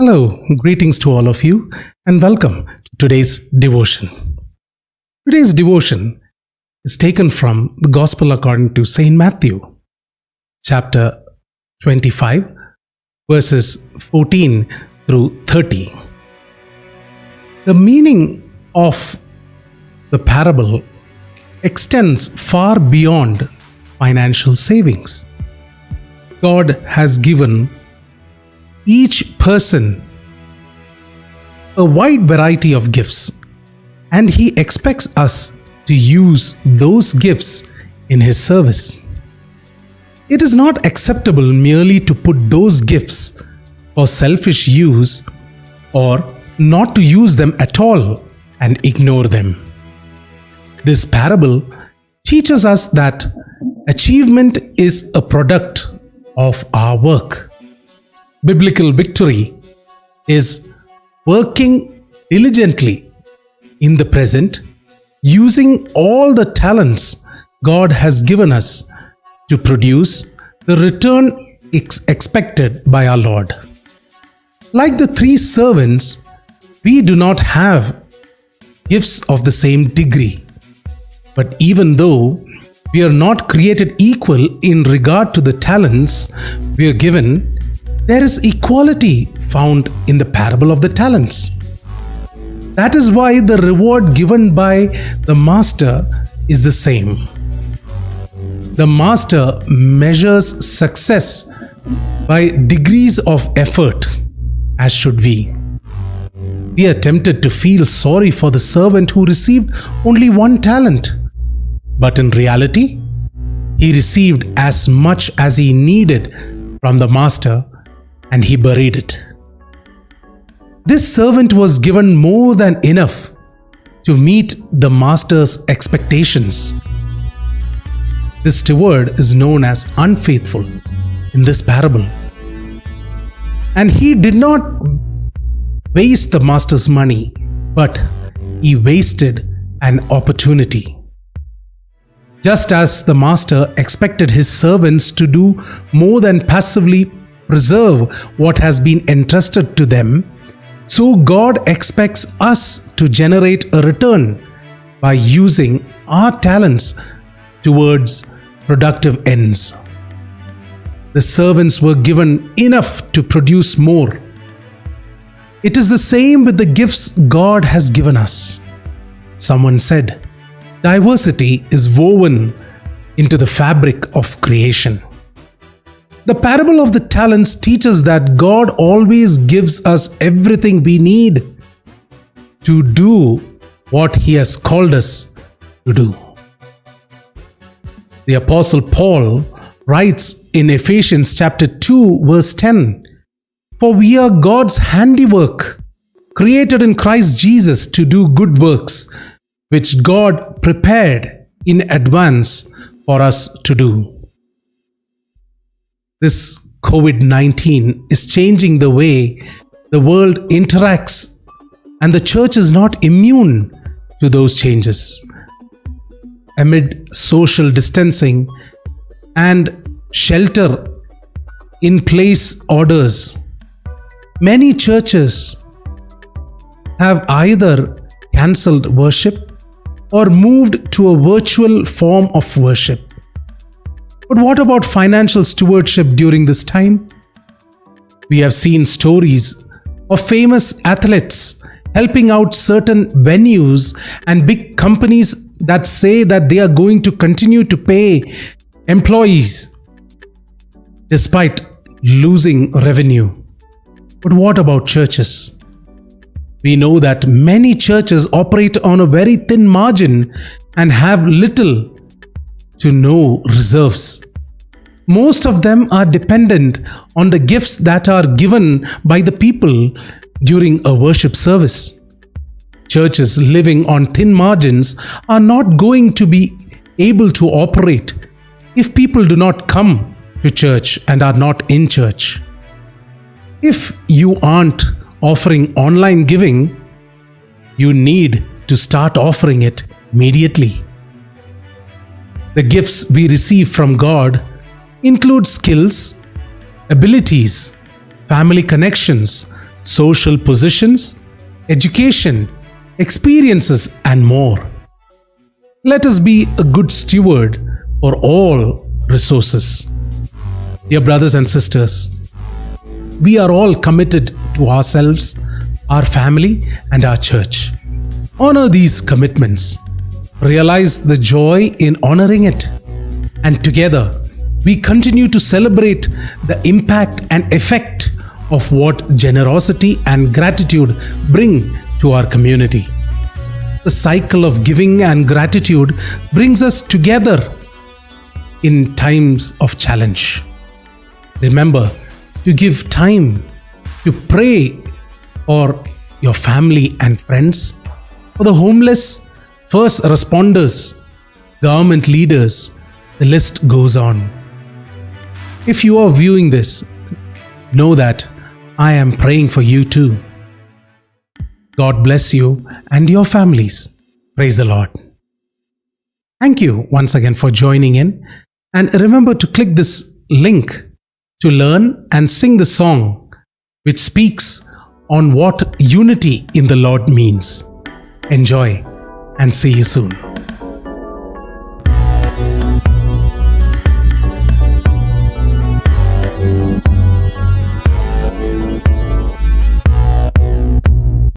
Hello, greetings to all of you, and welcome to today's devotion. Today's devotion is taken from the Gospel according to St. Matthew, chapter 25, verses 14 through 30. The meaning of the parable extends far beyond financial savings. God has given each person a wide variety of gifts, and He expects us to use those gifts in His service. It is not acceptable merely to put those gifts for selfish use or not to use them at all and ignore them. This parable teaches us that achievement is a product of our work. Biblical victory is working diligently in the present, using all the talents God has given us to produce the return expected by our Lord. Like the three servants, we do not have gifts of the same degree. But even though we are not created equal in regard to the talents we are given, there is equality found in the parable of the talents. That is why the reward given by the master is the same. The master measures success by degrees of effort, as should we. We are tempted to feel sorry for the servant who received only one talent, but in reality, he received as much as he needed from the master, and he buried it. This servant was given more than enough to meet the master's expectations. The steward is known as unfaithful in this parable. And he did not waste the master's money, but he wasted an opportunity. Just as the master expected his servants to do more than passively preserve what has been entrusted to them, so God expects us to generate a return by using our talents towards productive ends. The servants were given enough to produce more. It is the same with the gifts God has given us. Someone said, diversity is woven into the fabric of creation. The parable of the talents teaches that God always gives us everything we need to do what He has called us to do. The Apostle Paul writes in Ephesians chapter 2 verse 10, "For we are God's handiwork, created in Christ Jesus to do good works, which God prepared in advance for us to do." This COVID-19 is changing the way the world interacts, and the church is not immune to those changes. Amid social distancing and shelter-in-place orders, many churches have either cancelled worship or moved to a virtual form of worship. But what about financial stewardship during this time? We have seen stories of famous athletes helping out certain venues and big companies that say that they are going to continue to pay employees despite losing revenue. But what about churches? We know that many churches operate on a very thin margin and have little to no reserves. Most of them are dependent on the gifts that are given by the people during a worship service. Churches living on thin margins are not going to be able to operate if people do not come to church and are not in church. If you aren't offering online giving, you need to start offering it immediately. The gifts we receive from God include skills, abilities, family connections, social positions, education, experiences, and more. Let us be a good steward for all resources. Dear brothers and sisters, we are all committed to ourselves, our family, and our church. Honor these commitments. Realize the joy in honoring it. And together, we continue to celebrate the impact and effect of what generosity and gratitude bring to our community. The cycle of giving and gratitude brings us together in times of challenge. Remember to give time to pray for your family and friends, for the homeless, first responders, government leaders. The list goes on. If you are viewing this, know that I am praying for you too. God bless you and your families. Praise the Lord. Thank you once again for joining in. And remember to click this link to learn and sing the song which speaks on what unity in the Lord means. Enjoy and see you soon.